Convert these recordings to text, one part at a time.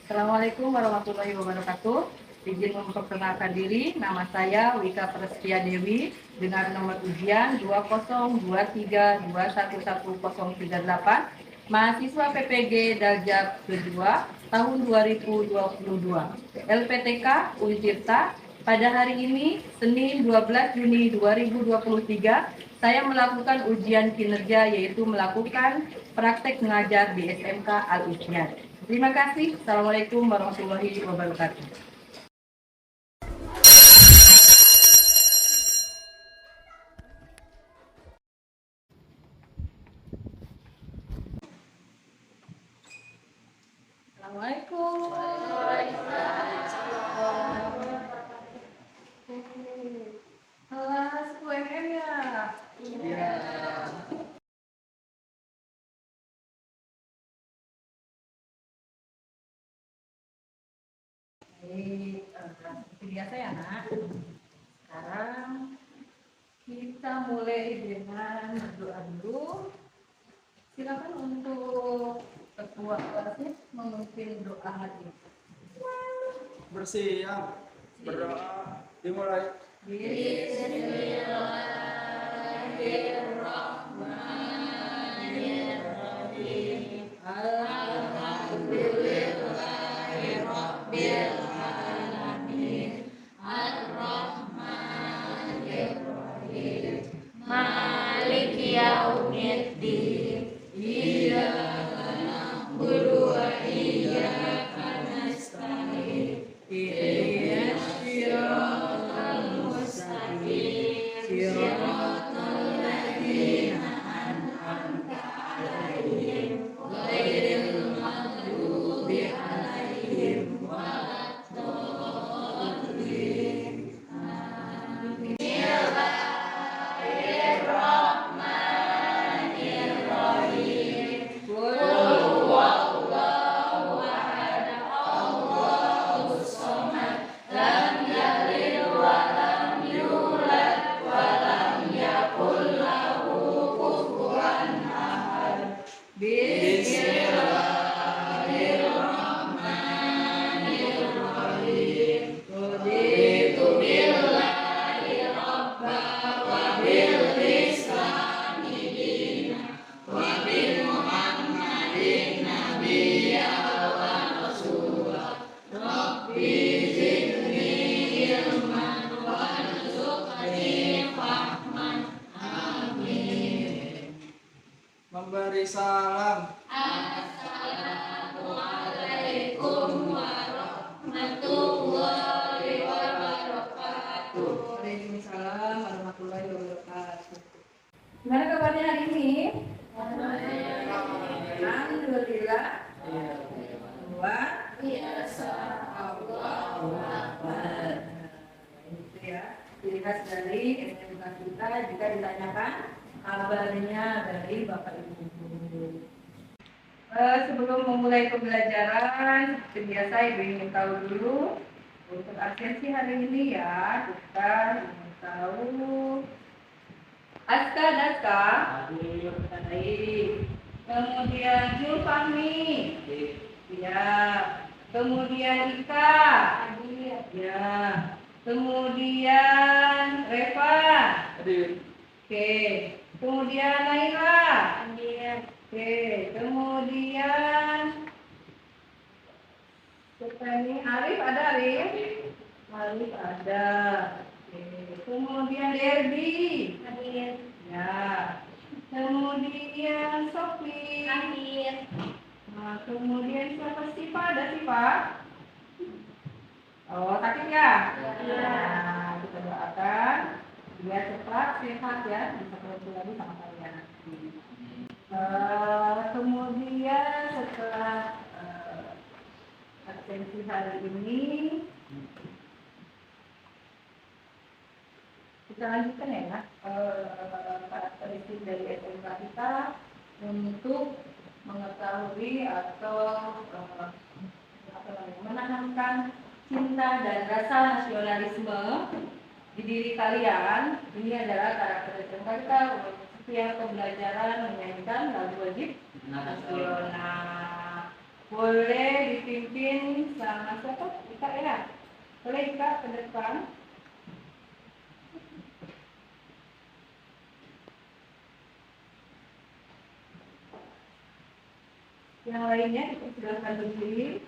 Assalamualaikum warahmatullahi wabarakatuh. Izin memperkenalkan diri, nama saya Wika Prestia Dewi dengan nomor ujian 2023211038, mahasiswa PPG Daljab kedua tahun 2022, LPTK Untirta. Pada hari ini, Senin 12 Juni 2023, saya melakukan ujian kinerja yaitu melakukan praktek mengajar di SMK Al-Ikhyan. Terima kasih. Assalamualaikum warahmatullahi wabarakatuh. Assalamualaikum. Kelas UMM ya? Iya. Seperti biasa ya nak. Sekarang kita mulai dengan berdoa dulu. Silakan untuk ketua kelasnya memimpin doa hari ini. Bersiap, berdoa, dimulai. Bismillahirrahmanirrahim. Alhamdulillahirabbil alamin. Arrahmanirrahim. Maliki yaumiddin. Iyyaka na'budu wa iyyaka nasta'in. Ihdinas siratal mustaqim. Siratal ladzina an'amta 'alaihim ghairil maghdubi 'alaihim waladdallin. Amin. Bismillahirrahmanirrahim. Qul huwallahu ahad, Allahus samad, lam yalid wa lam yulad wa lam yakul lahu kufuwan ahad. Bismillahirrahmanirrahim. Raditu billahi rabba wa bil islami dina wa bi Muhammadin nabiyya wa rasula. Rabbi zidni ilman warzuqni fahman. Amin. Memberi salam. Assalamualaikum warahmatullahi wabarakatuh. Waalaikumsalam warahmatullahi wabarakatuh. Gimana kabarnya hari ini? Alhamdulillah. Luar biasa. Allahu Akbar. Itu ya, ciri khas dari SMK kita jika ditanyakan kabarnya dari Bapak Ibu guru. Sebelum memulai pembelajaran, seperti biasa Ibu ingin tahu dulu untuk absensi hari ini ya. Kita ingin tahu Aska Daska, baik. Kemudian Zulfahmi, ya. Kemudian Ika, ya. Kemudian Reva, oke. Kemudian Naila, oke. Kemudian ini Arif, ada Arif? Arif ada. Oke. Kemudian Derby, ya. Kemudian Sofi, nah, kemudian siapa Sipa? Ada Sipa? Oh, sakit ya? Nah, kita doakan biar cepat sehat ya, bisa ketemu lagi sama kalian nanti. Kemudian setelah absensi hari ini, kita lanjutkan ya nak, karakteristik dari SMK kita untuk mengetahui atau menanamkan cinta dan rasa nasionalisme di diri kalian. Ini adalah karakter SMK kita. Setiap pembelajaran menyanyikan lagu wajib nasional. boleh dipimpin sama siapa? Ika ya? Boleh Ika ke depan. Yang lainnya silakan berdiri.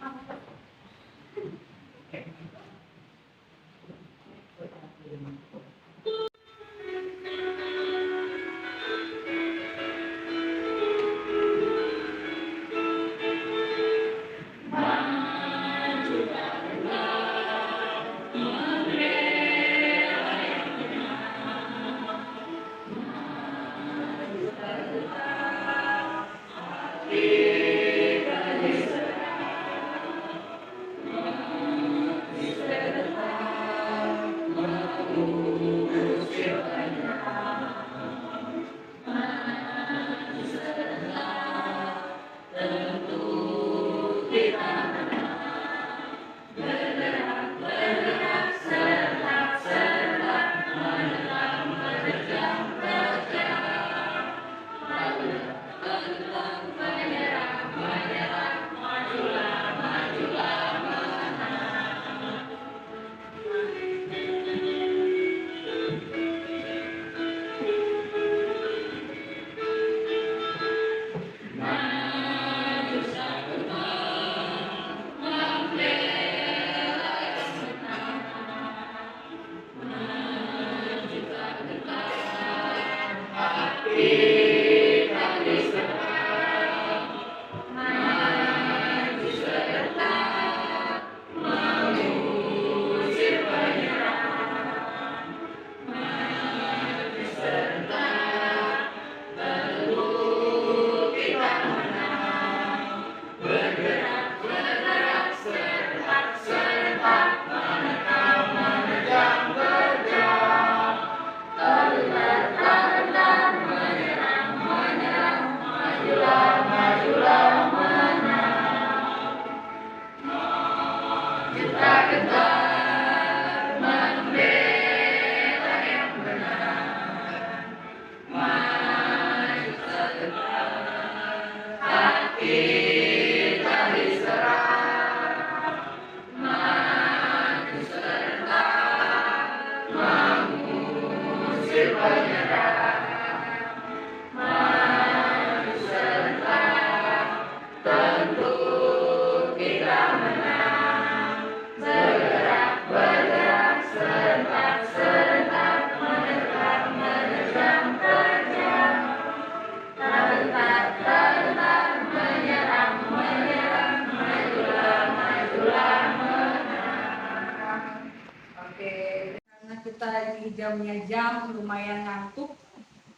Kita di jam lumayan ngantuk,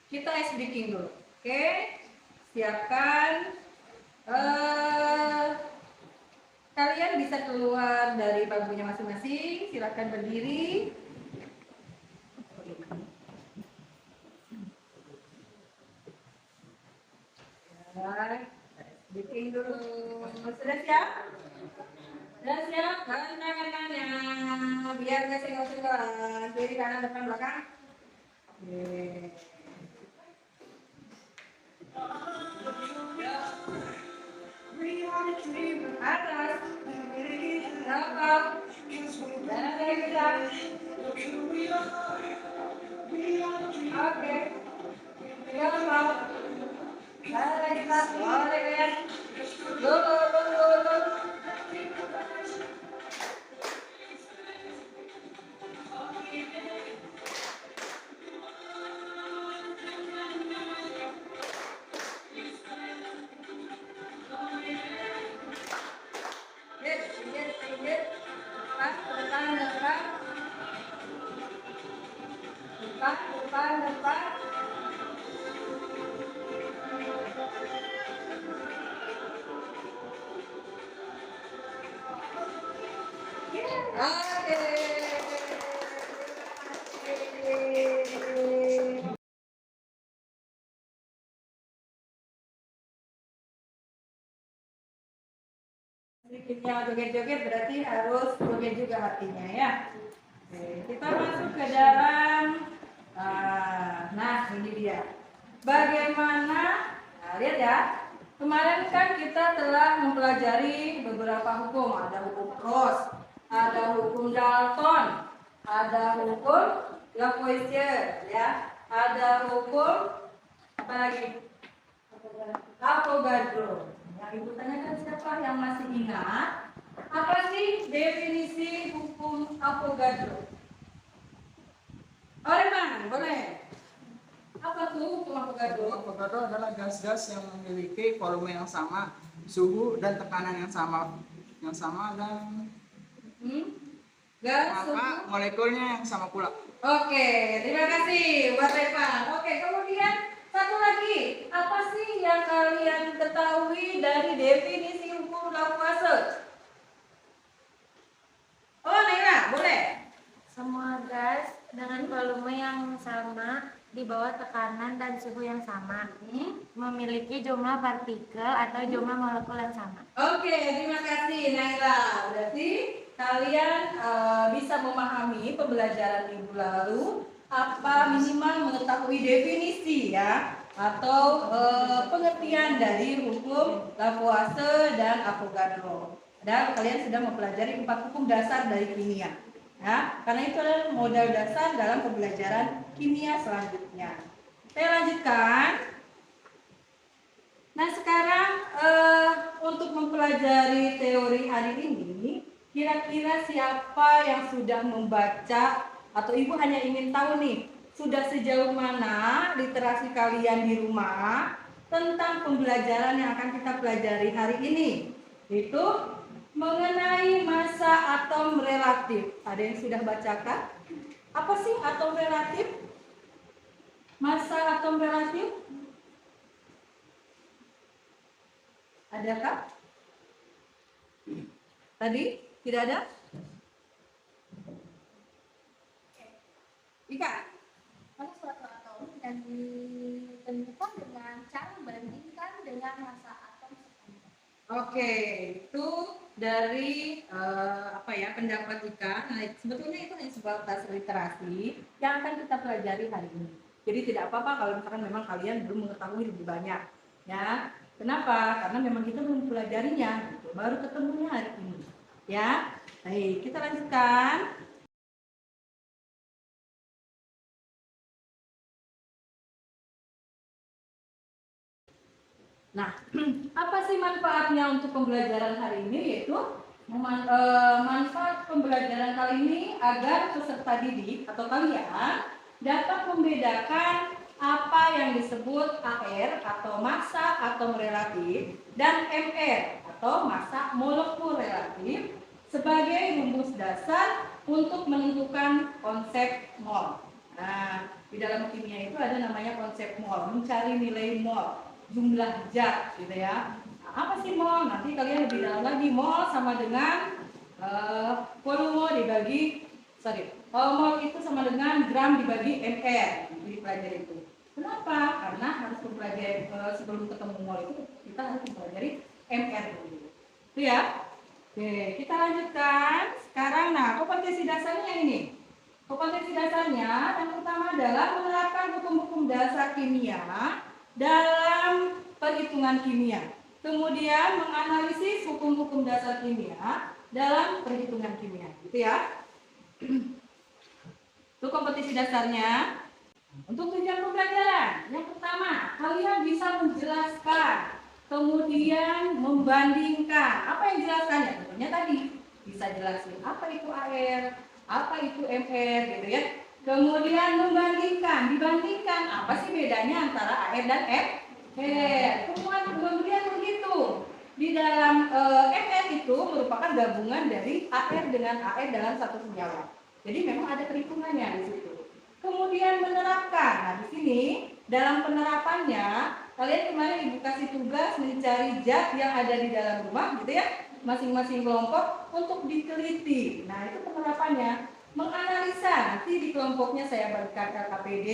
kita ice breaking dulu. Oke, siapkan. Kalian bisa keluar dari bangkunya masing-masing. Silakan berdiri. Breaking dulu. Sudah siap? Sudah siap? Tangan-tangannya biar nggak senggol-senggolan. Kiri kanan depan belakang. Atas. Belakang. Kanan dari kita. Oke. Tinggal mau. Kanan dari kita. Boleh kalian. Dulu. Depan. Oke. Sedikitnya joget-joget berarti harus joget juga hatinya ya. Oke, kita masuk ke dalam. Nah ini dia. Bagaimana? Nah, lihat ya. Kemarin kan kita telah mempelajari beberapa hukum. Ada hukum Ross, ada hukum Dalton, ada hukum Lavoisier, ya. Ada hukum apa lagi? Avogadro. Yang ibu tanyakan siapa yang masih ingat? Apa sih definisi hukum Avogadro? Oreman, boleh. Apa tuh hukum Avogadro? Avogadro adalah gas-gas yang memiliki volume yang sama, suhu dan tekanan yang sama dan Gas, maka suhu. molekulnya yang sama pula. Oke, terima kasih buat Revan. Oke, kemudian satu lagi, apa sih yang kalian ketahui dari definisi hukum Lavoisier? Oh, Naira, boleh. Semua gas dengan volume yang sama di bawah tekanan dan suhu yang sama memiliki jumlah partikel atau jumlah molekul yang sama. Oke, terima kasih Naira. Berarti kalian bisa memahami pembelajaran minggu lalu apa minimal mengetahui definisi ya atau pengertian dari hukum Lavoisier dan Avogadro. Dan kalian sudah mempelajari 4 hukum dasar dari kimia. Ya, karena itu adalah modal dasar dalam pembelajaran kimia selanjutnya. Saya lanjutkan. Nah, sekarang untuk mempelajari teori hari ini, kira-kira siapa yang sudah membaca atau ibu hanya ingin tahu nih, sudah sejauh mana literasi kalian di rumah tentang pembelajaran yang akan kita pelajari hari ini? Itu mengenai massa atom relatif. Ada yang sudah bacakan? Apa sih atom relatif? Massa atom relatif? Adakah? Tadi tidak ada? Ika? Pada suatu atom yang ditentukan dengan cara membandingkan dengan massa atom sebelumnya. Oke, itu dari apa ya pendapat Ika. Nah, sebetulnya itu hanya sebatas literasi yang akan kita pelajari hari ini. Jadi tidak apa-apa kalau misalkan memang kalian belum mengetahui lebih banyak, ya. Kenapa? Karena memang kita belum pelajarinya, gitu. Baru ketemunya hari ini, ya. Baik, kita lanjutkan. Nah, apa sih manfaatnya untuk pembelajaran hari ini? Yaitu manfaat pembelajaran kali ini agar peserta didik atau kalian dapat membedakan apa yang disebut AR atau massa atom relatif dan MR atau massa molekul relatif sebagai rumus dasar untuk menentukan konsep mol. Nah, di dalam kimia itu ada namanya konsep mol, mencari nilai mol, jumlah zat gitu ya. Nah, apa sih mol? Nanti kalian lebih dalam lagi. Mol sama dengan volume dibagi mol itu sama dengan gram dibagi mr. Jadi pelajari itu. Kenapa? Karena harus mempelajari sebelum ketemu mol itu kita harus mempelajari mr dulu. Itu ya. Oke, kita lanjutkan. Sekarang kompetensi dasarnya ini. Kompetensi dasarnya yang pertama adalah menerapkan hukum-hukum dasar kimia dalam perhitungan kimia. Kemudian menganalisis hukum-hukum dasar kimia dalam perhitungan kimia. Gitu ya. Itu kompetisi dasarnya. Untuk tujuan pembelajaran, yang pertama, kalian bisa menjelaskan, kemudian membandingkan. Apa yang dijelaskannya? Tentunya tadi bisa jelasin apa itu AR, apa itu MR, gitu ya. Kemudian dibandingkan apa sih bedanya antara AR dan MR. Kemudian begitu. Di dalam MR itu merupakan gabungan dari AR dengan AR dalam satu senyawa. Jadi memang ada perhitungannya di situ. Kemudian menerapkan. Nah, di sini dalam penerapannya kalian kemarin ibu kasih tugas mencari zat yang ada di dalam rumah, gitu ya, masing-masing kelompok untuk diteliti. Nah, itu penerapannya. Menganalisa, nanti di kelompoknya saya bagikan LKPD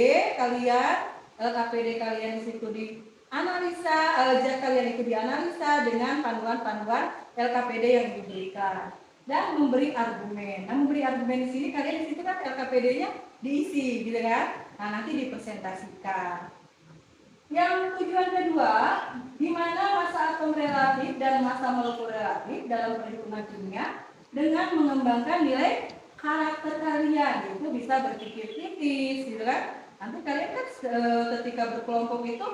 kalian di situ dianalisa, zat kalian itu dianalisa dengan panduan-panduan LKPD yang diberikan dan memberi argumen. Nah, memberi argumen di sini kalian di situ kan LKPD-nya diisi, gitu kan? Nah, nanti dipresentasikan. Yang tujuan kedua, di mana massa atom relatif dan massa molekul relatif dalam perhitungan kimia dengan mengembangkan nilai karakter kalian. Itu bisa berpikir kritis, gitu kan? Nanti kalian kan ketika berkelompok itu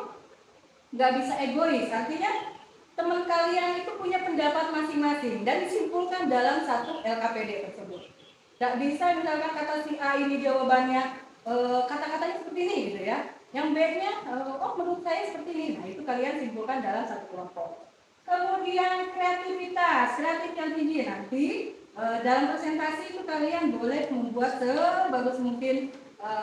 nggak bisa egois, artinya teman kalian itu punya pendapat masing-masing dan disimpulkan dalam satu LKPD tersebut. Nggak bisa misalkan kata si A ini jawabannya kata-katanya seperti ini gitu ya, yang B-nya oh menurut saya seperti ini. Nah itu kalian simpulkan dalam satu kelompok. Kemudian kreativitas, kreatif yang tinggi nanti dalam presentasi itu kalian boleh membuat sebagus mungkin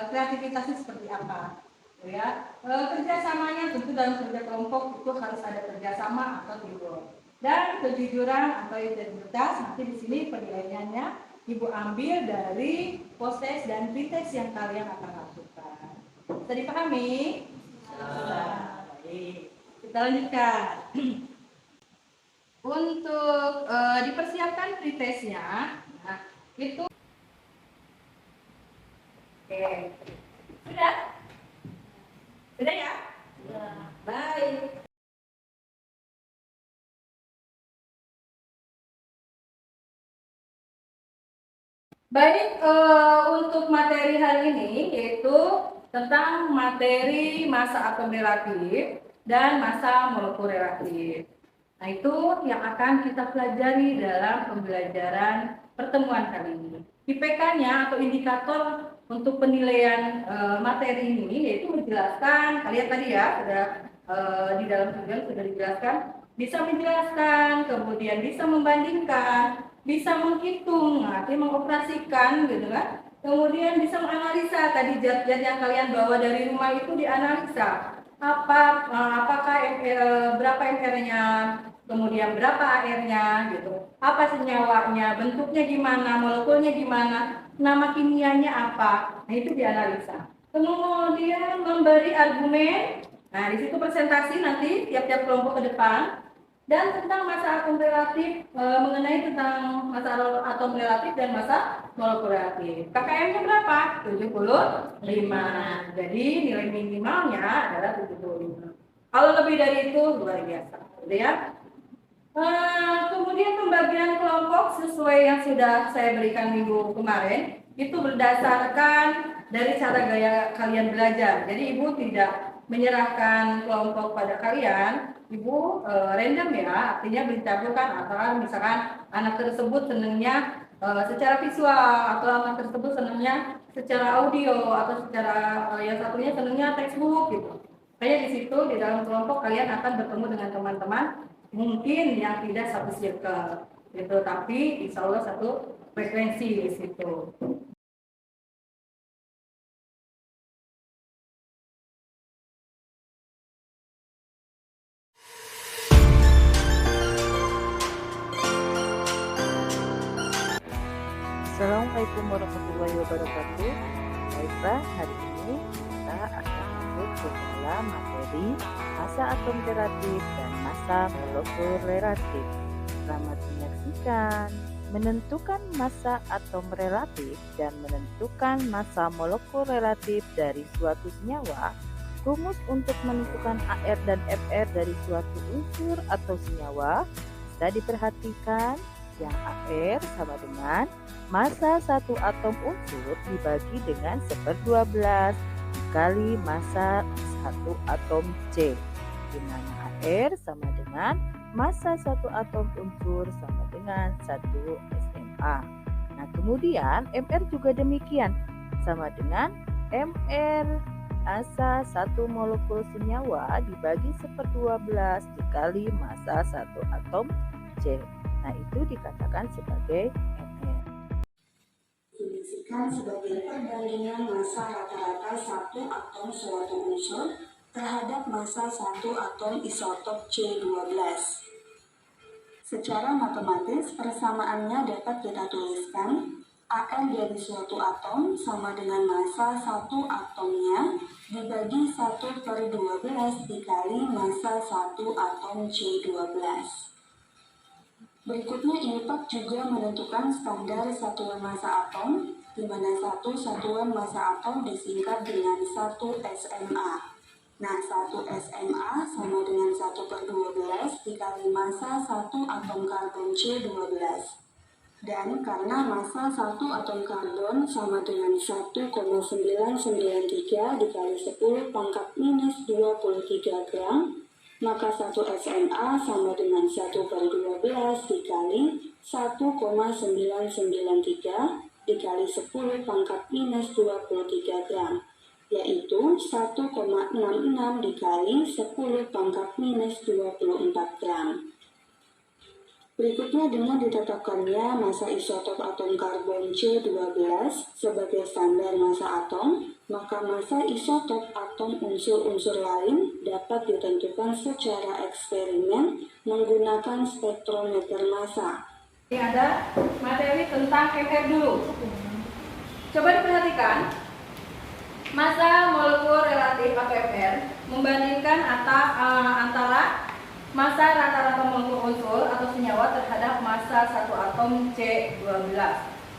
kreativitasnya seperti apa. Ya, kerjasamanya tentu dalam kerja kelompok itu harus ada kerjasama atau teamwork. Dan kejujuran atau integritas nanti di sini penilaiannya Ibu ambil dari post-test dan pretest yang kalian akan lakukan. Bisa dipahami? Sudah. Baik. Kita lanjutkan. Untuk dipersiapkan pretestnya, nah, itu oke. Sudah? Sudah ya? Sudah. Baik. Baik, untuk materi hari ini yaitu tentang materi massa atom relatif dan massa molekul relatif. Nah, itu yang akan kita pelajari dalam pembelajaran pertemuan kali ini. IPK-nya atau indikator untuk penilaian materi ini yaitu menjelaskan, kalian tadi ya sudah di dalam tujuan sudah dijelaskan, bisa menjelaskan, kemudian bisa membandingkan, bisa menghitung, artinya mengoperasikan gitu kan. Kemudian bisa menganalisa, tadi zat-zat yang kalian bawa dari rumah itu dianalisa. Apakah berapa MR-nya, kemudian berapa AR-nya gitu. Apa senyawanya, bentuknya gimana, molekulnya gimana, nama kimianya apa. Nah, itu dianalisa. Kemudian memberi argumen. Nah, di situ presentasi nanti tiap-tiap kelompok ke depan. Dan tentang massa atom relatif, mengenai tentang massa atom relatif dan massa molekul relatif. KKM-nya berapa? 75. Jadi nilai minimalnya adalah 75. Kalau lebih dari itu luar biasa, gitu ya. Kemudian pembagian kelompok sesuai yang sudah saya berikan minggu kemarin itu berdasarkan dari cara gaya kalian belajar. Jadi Ibu tidak menyerahkan kelompok pada kalian, Ibu random ya, artinya mencampurkan antara misalkan anak tersebut senangnya secara visual atau anak tersebut senangnya secara audio atau secara yang satunya senangnya textbook gitu. Kayak di situ di dalam kelompok kalian akan bertemu dengan teman-teman mungkin yang tidak satu circle gitu, tapi insya Allah satu frekuensi di situ. Assalamualaikum warahmatullahi wabarakatuh. Baiklah, hari ini kita akan masuk ke dalam materi massa atom relatif dan massa molekul relatif. Selamat menyaksikan. Menentukan massa atom relatif dan menentukan massa molekul relatif dari suatu senyawa. Rumus untuk menentukan AR dan FR dari suatu unsur atau senyawa bisa diperhatikan. Yang AR sama dengan massa satu atom unsur dibagi dengan 1/12 dikali massa satu atom C, di mana AR sama dengan massa satu atom unsur sama dengan 1 SMA. Nah, kemudian MR juga demikian, sama dengan MR massa satu molekul senyawa dibagi 1/12 dikali massa satu atom C. Nah, itu dikatakan sebagai MR. Didefinisikan sebagai perbandingan massa rata-rata satu atom suatu unsur terhadap massa satu atom isotop C12. Secara matematis, persamaannya dapat kita tuliskan AR dari suatu atom sama dengan massa satu atomnya dibagi 1/12 dikali massa satu atom C12. Berikutnya, INPAK juga menentukan standar satuan massa atom, di mana satu satuan massa atom disingkat dengan 1 SMA. Nah, 1 SMA sama dengan 1/12 dikali massa 1 atom karbon C12. Dan karena massa 1 atom karbon sama dengan 1,993 dikali 10 pangkat minus 23 gram, maka 1 SMA sama dengan 1/12 dikali 1,993 dikali 10 pangkat minus 23 gram, yaitu 1,66 dikali 10 pangkat minus 24 gram. Berikutnya dengan ditetapkannya massa isotop atom karbon C12 sebagai standar massa atom, maka massa isotop atom unsur-unsur lain dapat ditentukan secara eksperimen menggunakan spektrometer massa. Ini ada materi tentang MR dulu. Coba diperhatikan, massa molekul relatif atau MR membandingkan antara massa rata-rata molekul unsur atau senyawa terhadap massa satu atom C12.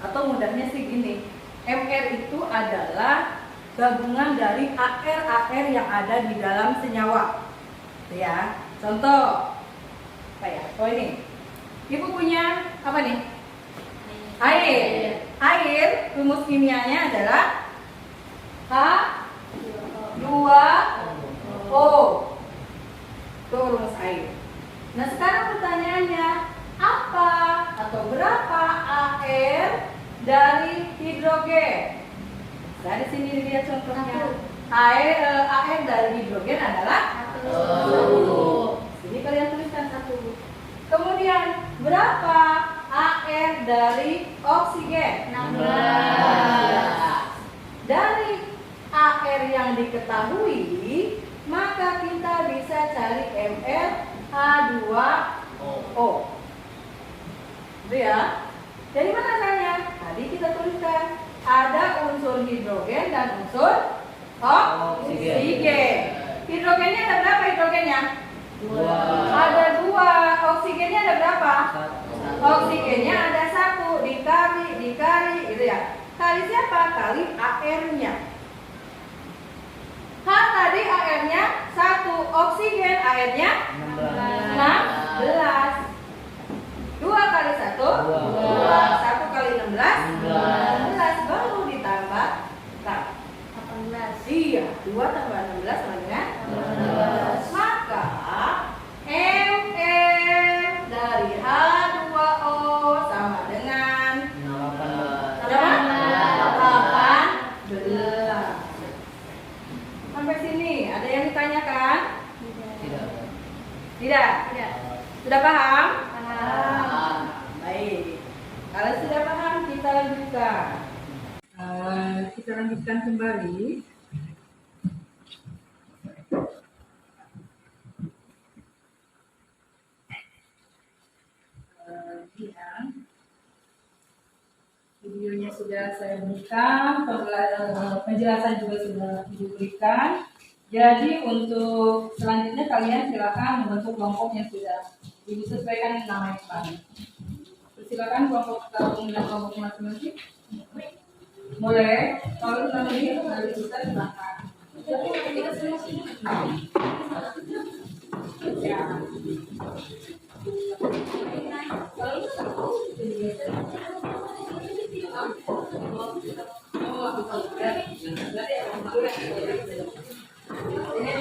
Atau mudahnya sih gini, MR itu adalah gabungan dari AR yang ada di dalam senyawa. Ya, contoh kayak ini. Ibu punya apa nih? Air. Air rumus kimianya adalah H2O. Itu rumus air. Nah, sekarang pertanyaannya, apa atau berapa AR dari hidrogen? Nah, di sini dilihat contohnya. AR dari hidrogen adalah 1. Sini kalian tuliskan 1. Kemudian berapa AR dari oksigen? 16. Dari AR yang diketahui, maka kita bisa cari MR H2O. Itu ya. Dari mana caranya? Tadi kita tuliskan ada unsur hidrogen dan unsur oksigen. Hidrogennya ada berapa hidrogennya? 2. Ada 2. Oksigennya ada berapa? 1. Oksigennya ada 1. Dikali gitu ya. Kali siapa? Kali AR-nya. H tadi AR-nya 1, oksigen AR-nya 16. 2 kali 1 2. 1 kali 16 16. Baru ditambah 18. Iya, 2 tambah 16 sama dengan 18. Maka MR dari H2O sama dengan 18. Sampai sini ada yang ditanyakan? Tidak. Sudah paham? Baik. Kalau sudah paham, kita lanjutkan. Kita lanjutkan kembali. Videonya sudah saya berikan, penjelasan juga sudah diberikan. Jadi untuk selanjutnya kalian silakan membentuk kelompok yang sudah Ibu sesuaikan nama yang kemarin. Silakan kelompok gabung dengan kelompok masing-masing. Boleh. Kalau namanya dari kita silakan. Ya. Ini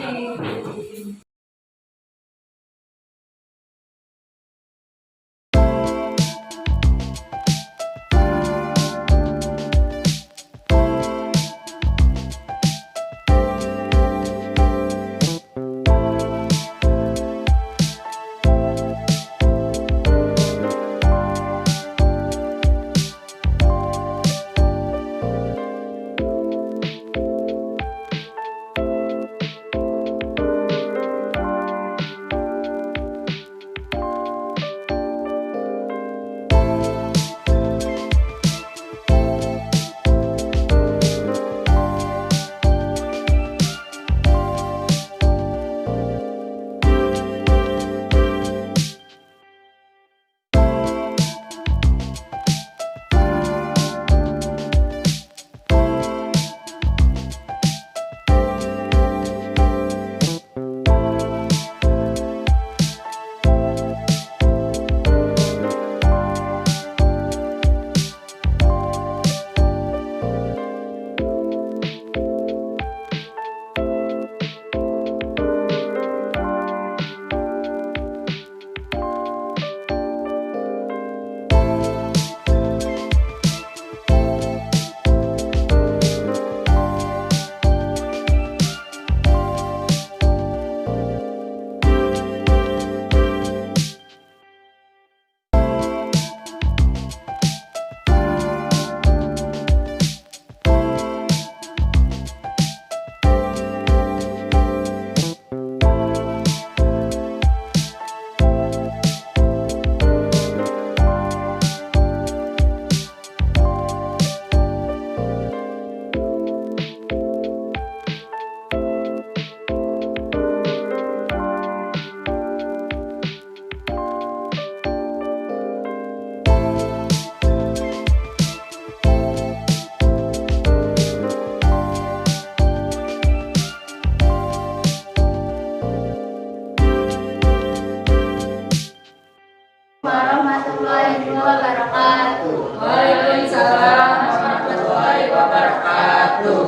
warahmatullahi wabarakatuh. Waalaikumsalam warahmatullahi wabarakatuh.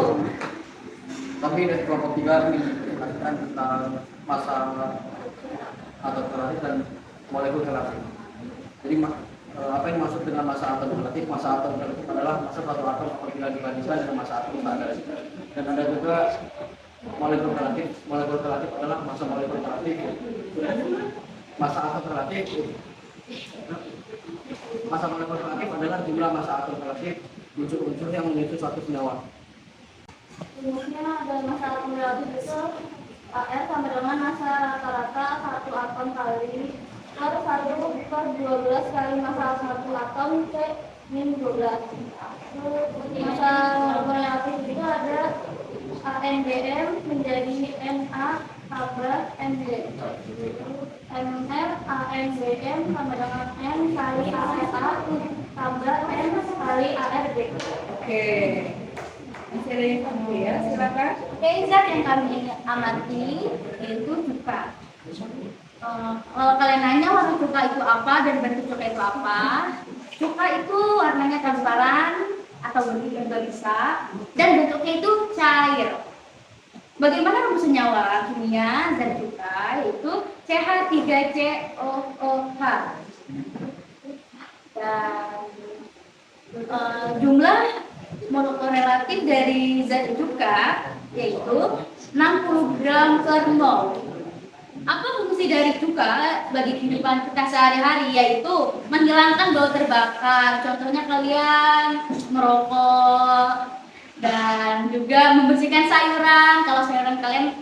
Kami dari kelompok 3 ingin menjelaskan tentang masa atom relatif dan molekul relatif. Jadi apa yang dimaksud dengan masa atom relatif? Masa atom relatif adalah masa satu atom apabila dibandingkan dengan masa atom standar. Dan ada juga molekul relatif. Molekul relatif adalah masa molekul relatif. Masa atom relatif. Masa molekul relatif adalah jumlah masa atom relatif unsur-unsur yang menyusun suatu senyawa. Rumusnya adalah masa atom relatif itu AR sama dengan masa rata-rata satu atom kali per 1/12 kali masa satu atom C-12. Masa relatif itu ada ANBM menjadi Na tambah ND. MR ANBM sama dengan N kali ARA tambah N kali ARB. Oke. Masih ada yang tunggu ya, silakan. Zat yang kami amati yaitu cuka. Kalau kalian nanya warna cuka itu apa dan bentuk cuka itu apa, cuka itu warnanya transparan atau berbisa dan bentuknya itu cair. Bagaimana rumus senyawa kimia zat cuka yaitu CH3COOH dan jumlah molekul relatif dari zat cuka yaitu 60 gram per mol. Apa fungsi dari cuka bagi kehidupan kita sehari-hari? Yaitu menghilangkan bau terbakar. Contohnya kalian merokok dan juga membersihkan sayuran. Kalau sayuran kalian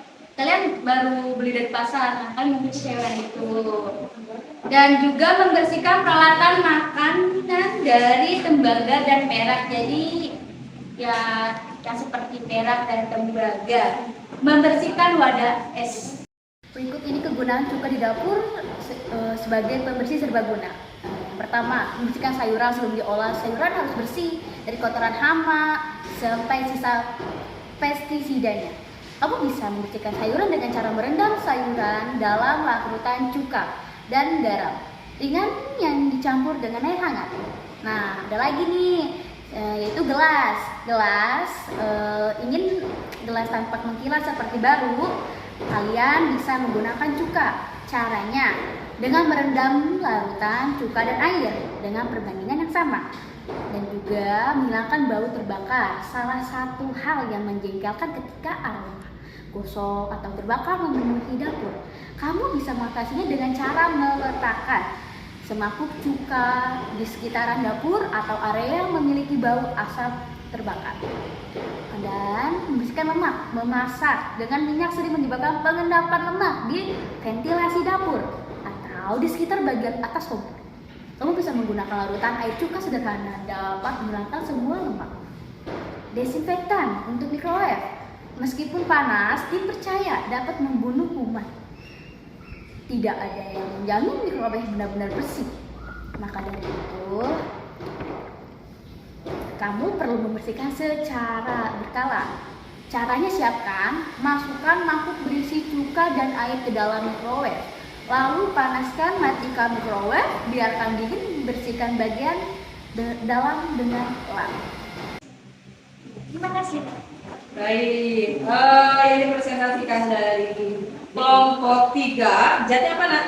baru beli dari pasar, nah kalian membersihkan sayuran itu. Dan juga membersihkan peralatan makanan dari tembaga dan perak. Jadi ya yang seperti perak dan tembaga. Membersihkan wadah es. Berikut ini kegunaan cuka di dapur sebagai pembersih serbaguna. Pertama, membersihkan sayuran sebelum diolah. Sayuran harus bersih dari kotoran hama sampai sisa pestisidanya. Kamu bisa membersihkan sayuran dengan cara merendam sayuran dalam larutan cuka dan garam ringan yang dicampur dengan air hangat. Nah, ada lagi nih, yaitu gelas. Ingin gelas tampak mengkilat seperti baru, kalian bisa menggunakan cuka. Caranya dengan merendam larutan cuka dan air dengan perbandingan yang sama dan juga menghilangkan bau terbakar. Salah satu hal yang menjengkelkan ketika aroma gosok atau terbakar memenuhi dapur. Kamu bisa mengatasinya dengan cara meletakkan semangkuk cuka di sekitaran dapur atau area yang memiliki bau asap terbakar. Dan membersihkan lemak, memasak dengan minyak sering menyebabkan pengendapan lemak di ventilasi dapur atau di sekitar bagian atas kompor. Kamu bisa menggunakan larutan air cuka sederhana dapat menghilangkan semua lemak. Desinfektan untuk microwave, meskipun panas, dipercaya dapat membunuh kuman. Tidak ada yang menjamin microwave benar-benar bersih. Maka dari itu, kamu perlu membersihkan secara berkala. Caranya siapkan, masukkan mangkuk berisi cuka dan air ke dalam microwave. Lalu panaskan, matikan microwave, biarkan dingin, bersihkan bagian dalam dengan lap. Terima kasih. Baik, yang dipresentasikan dari kelompok 3, zatnya apa nak?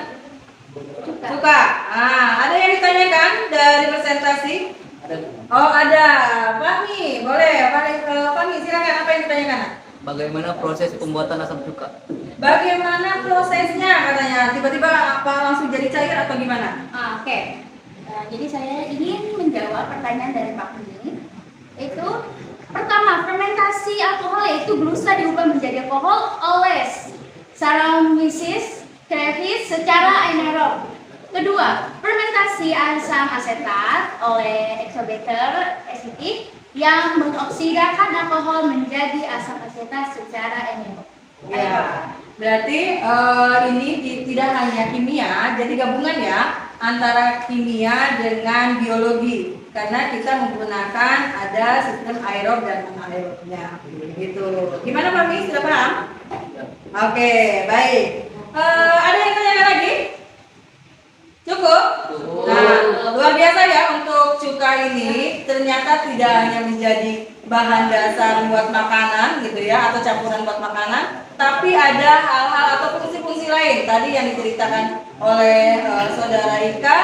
Cuka. Ada yang ditanyakan dari presentasi? Oh ada, Fahmi, boleh, Fahmi silakan, apa yang ditanyakan nak? Bagaimana proses pembuatan asam cuka? Bagaimana prosesnya katanya? Tiba-tiba apa langsung jadi cair atau gimana? Oke. Jadi saya ingin menjawab pertanyaan dari Pak Fahmi. Itu pertama, fermentasi alkohol yaitu glusa diubah menjadi alkohol oleh Saccharomyces cerevisiae secara anaerob. Kedua, fermentasi asam asetat oleh Exobacter acetic yang mengoksidakan alkohol menjadi asam asetat secara anaerob. Ya, berarti ini tidak hanya kimia, jadi gabungan ya antara kimia dengan biologi. Karena kita menggunakan ada sistem aerob dan anaerobnya, gitu. Gimana Pak Mi? Sudah paham? Oke, baik. Ada yang tanya lagi? Cukup? Nah, luar biasa ya untuk cuka ini. Ternyata tidak hanya menjadi bahan dasar buat makanan gitu ya, atau campuran buat makanan, tapi ada hal-hal atau fungsi-fungsi lain. Tadi yang diceritakan oleh saudara Ika,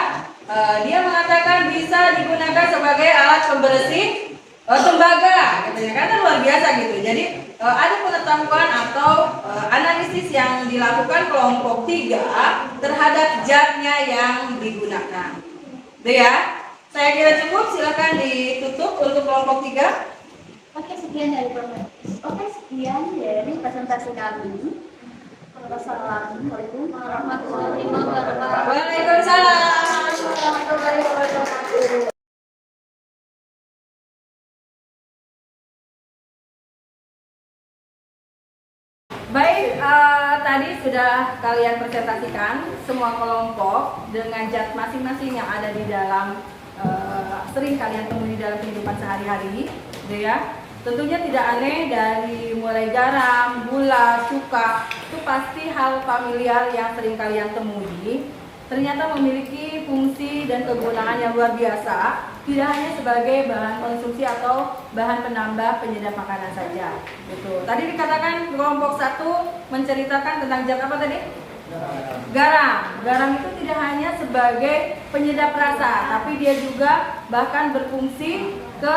dia mengatakan bisa digunakan sebagai alat pembersih tembaga, gitu ya, karena luar biasa gitu. Jadi ada pengetahuan atau analisis yang dilakukan kelompok 3 terhadap zatnya yang digunakan. Itu ya. Saya kira cukup, silakan ditutup untuk kelompok 3. Oke, sekian dari presentasi kami. Wassalamualaikum warahmatullahi wabarakatuh. Waalaikumsalam warahmatullahi wabarakatuh. Baik, tadi sudah kalian presentasikan semua kelompok dengan zat masing-masing yang ada di dalam sering kalian temui dalam kehidupan sehari-hari, gitu ya. Tentunya tidak aneh dari mulai garam, gula, cuka, itu pasti hal familiar yang sering kalian temui. Ternyata memiliki fungsi dan kegunaan yang luar biasa, tidak hanya sebagai bahan konsumsi atau bahan penambah penyedap makanan saja. Gitu. Tadi dikatakan kelompok 1 menceritakan tentang zat apa tadi? Garam. Garam itu tidak hanya sebagai penyedap rasa, tapi dia juga bahkan berfungsi ke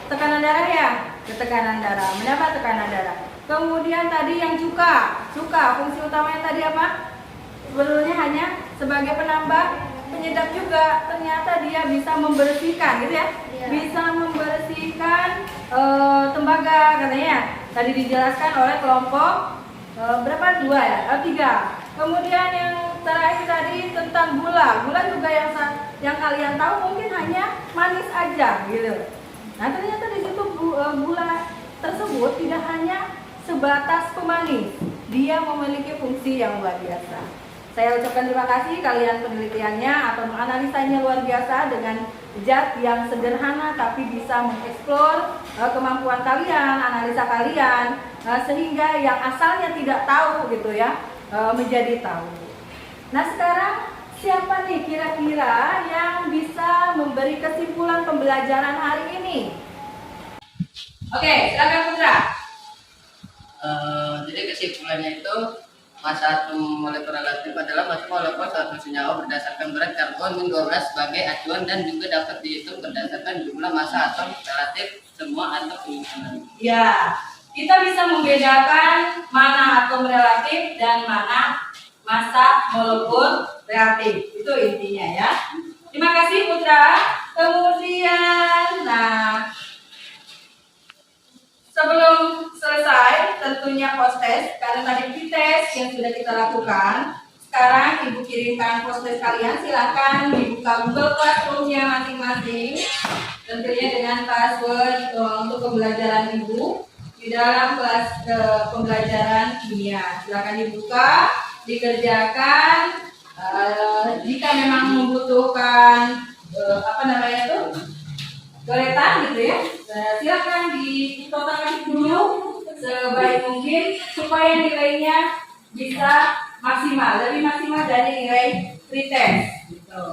tekanan darah ya, ke tekanan darah, menambah tekanan darah. Kemudian tadi yang cuka, fungsi utamanya tadi apa? Sebenarnya hanya sebagai penambah penyedap juga. Ternyata dia bisa membersihkan, gitu ya, bisa membersihkan tembaga katanya. Tadi dijelaskan oleh kelompok berapa? 2 ya? 3. Kemudian yang terakhir tadi tentang gula. Gula juga yang kalian tahu mungkin hanya manis aja, gitu. Nah, ternyata di situ gula tersebut tidak hanya sebatas pemanis, dia memiliki fungsi yang luar biasa. Saya ucapkan terima kasih kalian penelitiannya atau menganalisanya luar biasa dengan zat yang sederhana tapi bisa mengeksplor kemampuan kalian, analisa kalian, sehingga yang asalnya tidak tahu gitu ya menjadi tahu. Nah, sekarang siapa nih kira-kira yang bisa memberi kesimpulan pembelajaran hari ini? Oke, silakan Putra. Jadi kesimpulannya itu massa atom molekul relatif adalah massa molekul suatu senyawa berdasarkan berat karbon min-12 sebagai acuan dan juga dapat dihitung berdasarkan jumlah massa atom relatif semua atom individu. Ya, kita bisa membedakan mana atom relatif dan mana massa molekul relatif. Itu intinya ya. Terima kasih Putra. Kemudian, nah, sebelum selesai, tentunya post test, karena tadi pretest yang sudah kita lakukan. Sekarang Ibu kirimkan post test kalian, silakan dibuka Google Classroom-nya masing-masing. Tentunya dengan password untuk pembelajaran Ibu di dalam kelas pembelajaran kimia. Silakan dibuka, dikerjakan. Jika memang membutuhkan goretan gitu ya, silakan ditotalkan dulu sebaik mungkin supaya nilainya bisa maksimal, lebih maksimal dari nilai pretest gitu.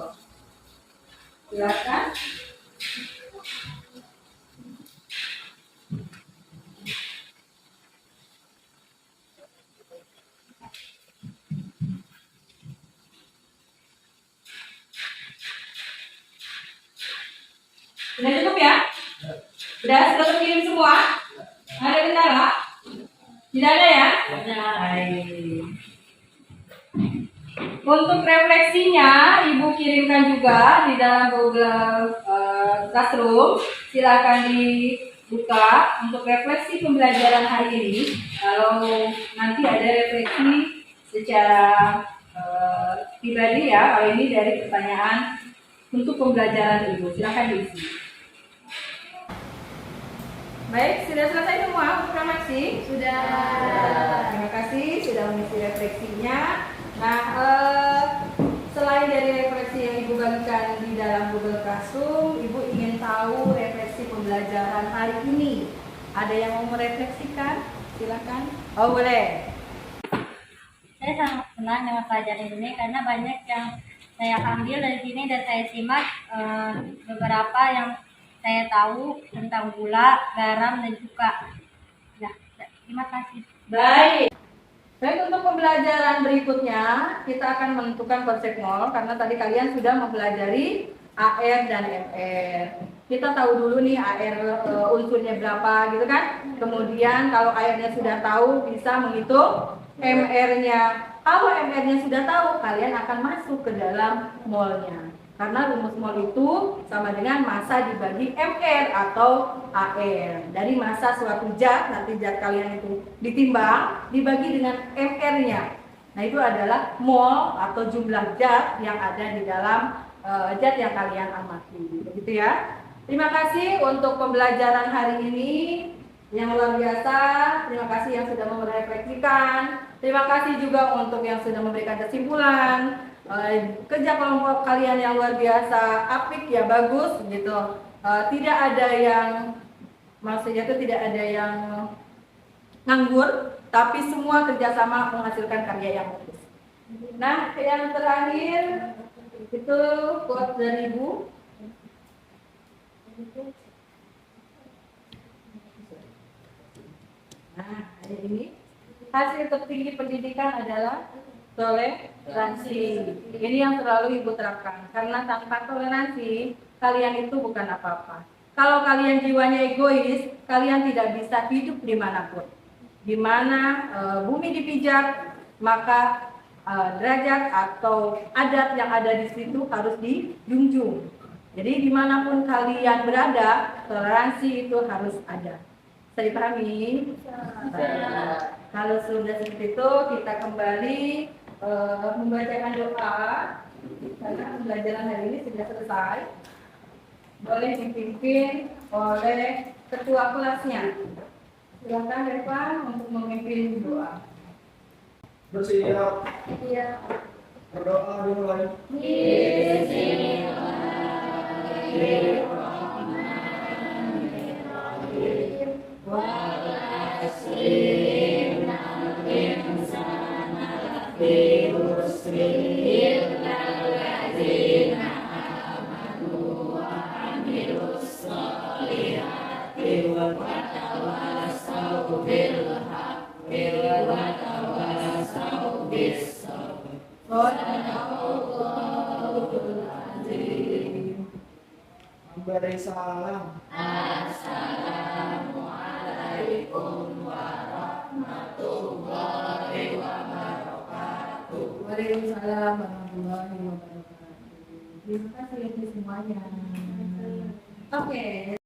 Silakan. Sudah cukup ya? Sudah terkirim semua? Ada kendala? Tidak ada ya? Baik. Untuk refleksinya, Ibu kirimkan juga di dalam Google Classroom. Silakan dibuka untuk refleksi pembelajaran hari ini. Kalau nanti ada refleksi secara pribadi ya, kalau ini dari pertanyaan untuk pembelajaran Ibu, silakan diisi. Baik, sudah selesai semua untuk refleksi? Sudah. Terima kasih sudah mengisi refleksinya. Nah, selain dari refleksi yang Ibu bagikan di dalam Google Classroom, Ibu ingin tahu refleksi pembelajaran hari ini. Ada yang mau merefleksikan? Silakan. Oh, boleh. Saya sangat senang dengan pelajaran ini karena banyak yang saya ambil dari sini dan saya simak beberapa yang saya tahu tentang gula, garam, dan cuka. Ya, terima kasih. Baik. Baik, untuk pembelajaran berikutnya kita akan menentukan konsep mol karena tadi kalian sudah mempelajari AR dan MR. Kita tahu dulu nih AR unsurnya berapa gitu kan. Kemudian kalau AR-nya sudah tahu bisa menghitung MR-nya. Kalau MR-nya sudah tahu, kalian akan masuk ke dalam molnya. Karena rumus mol itu sama dengan massa dibagi MR atau AR. Dari massa suatu zat, nanti zat kalian itu ditimbang, dibagi dengan MR-nya. Nah itu adalah mol atau jumlah zat yang ada di dalam zat yang kalian amati. Begitu ya. Terima kasih untuk pembelajaran hari ini yang luar biasa. Terima kasih yang sudah merefleksikan. Terima kasih juga untuk yang sudah memberikan kesimpulan. Kerja kelompok kalian yang luar biasa, apik ya, bagus gitu. Tidak ada yang, maksudnya itu tidak ada yang nganggur, tapi semua kerjasama menghasilkan karya yang bagus. Nah, yang terakhir itu quote dari Ibu. Nah, ini hasil tertinggi pendidikan adalah toleransi. Ini yang selalu Ibu terapkan. Karena tanpa toleransi, kalian itu bukan apa-apa. Kalau kalian jiwanya egois, kalian tidak bisa hidup dimanapun. Di mana bumi dipijak, maka derajat atau adat yang ada di situ harus dijunjung. Jadi dimanapun kalian berada, toleransi itu harus ada. Saya dipahami? Kalau sudah seperti itu, kita kembali membacakan doa karena pembelajaran hari ini sudah selesai. Boleh dipimpin oleh ketua kelasnya. Silakan Devan untuk memimpin doa. Bersiap. Iya. Berdoa dimulai. Beri salam. Assalamualaikum warahmatullahi wabarakatuh. Waalaikumsalam warahmatullahi wabarakatuh. Terima kasih semuanya. Oke.